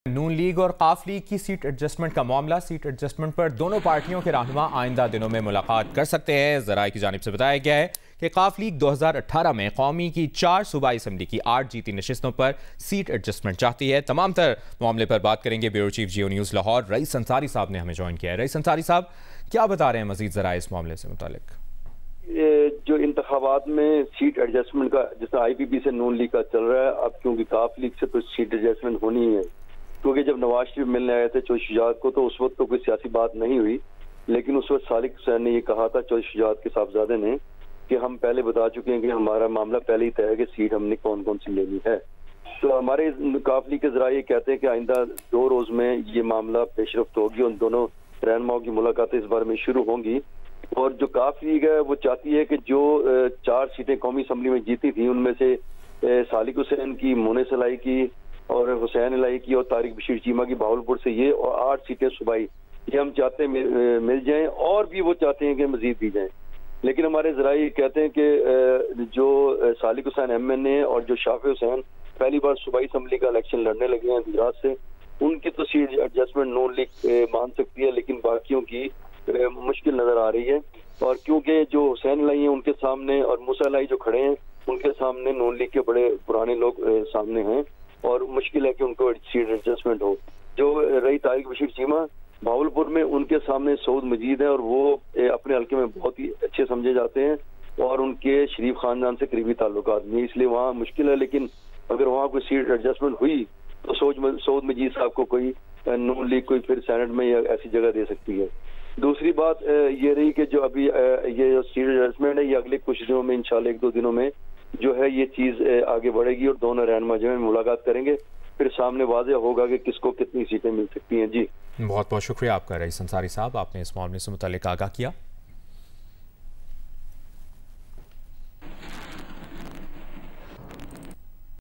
नून league और काफ league की seat adjustment का मामला। सीट एडजस्टमेंट पर दोनों पार्टियों के रहनुमा आइंदा दिनों में मुलाकात कर सकते हैं। ज़राए की जानिब से बताया गया है कि काफ लीग 2018 में कौमी की 4 सूबाई असम्बली की 8 जीती नशिस्तों पर सीट एडजस्टमेंट चाहती है। तमाम तर मामले पर बात करेंगे। ब्यूरो चीफ जियो न्यूज़ लाहौर रईस अंसारी साहब ने हमें ज्वाइन किया है। रईस अंसारी साहब, क्या बता रहे हैं मजीद ज़राए इस मामले से मुतालिक? जो इंतखाबात में सीट एडजस्टमेंट का जिस IPP से नून लीग का चल रहा है, अब क्योंकि काफ लीग से तो सीट एडजस्टमेंट होनी ही है, क्योंकि जब नवाज शरीफ मिलने आए थे चौधरी शुजात को तो उस वक्त तो कोई सियासी बात नहीं हुई, लेकिन उस वक्त सालिक हुसैन ने ये कहा था चौधरी शुजात के साहबजादे ने कि हम पहले बता चुके हैं कि हमारा मामला पहले ही तय है कि सीट हमने कौन कौन सी लेनी है। तो हमारे काफ लीग के जराये कहते हैं कि आइंदा 2 रोज में ये मामला पेशरफ्त होगी, उन दोनों रहनुमाओं की मुलाकातें इस बारे में शुरू होंगी। और जो काफ लीग है वो चाहती है कि जो 4 सीटें कौमी असम्बली में जीती थी उनमें से सालिक हुसैन की, मोने सलाई की और हुसैन इलाही की और तारिक बशीर चीमा की भावलपुर से, ये और 8 सीटें सूबाई, ये हम चाहते हैं मिल जाएं, और भी वो चाहते हैं कि मजीद दी जाएं। लेकिन हमारे जराये कहते हैं कि जो सालिक हुसैन MNA और जो शाफे हुसैन पहली बार सूबाई असम्बली का इलेक्शन लड़ने लगे हैं गुजरात से, उनकी तो सीट एडजस्टमेंट नून लीग मान सकती है, लेकिन बाकियों की मुश्किल नजर आ रही है। और क्योंकि जो हुसैन इलाही है उनके सामने और मूसा इलाही जो खड़े हैं उनके सामने नून लीग के बड़े पुराने लोग सामने हैं और मुश्किल है कि उनको सीट एडजस्टमेंट हो। जो रही तारिक बशीर चीमा भावलपुर में, उनके सामने सऊद मजीद है और वो अपने हल्के में बहुत ही अच्छे समझे जाते हैं और उनके शरीफ खानदान से करीबी ताल्लुकात भी, इसलिए वहाँ मुश्किल है। लेकिन अगर वहाँ कोई सीट एडजस्टमेंट हुई तो सऊद मजीद साहब को कोई नून लीग कोई फिर सेनेट में या ऐसी जगह दे सकती है। दूसरी बात ये रही कि जो अभी ये जो सीट एडजस्टमेंट है, ये अगले कुछ दिनों में इंशाल्लाह 1-2 दिनों में जो है ये चीज आगे बढ़ेगी और दोनों रहनुमा जो है मुलाकात करेंगे, फिर सामने वाज़ेह होगा कि किसको कितनी सीटें मिल सकती हैं। जी, बहुत बहुत शुक्रिया आपका रईस अंसारी साहब, आपने इस मामले से मुतालिक आगाह किया।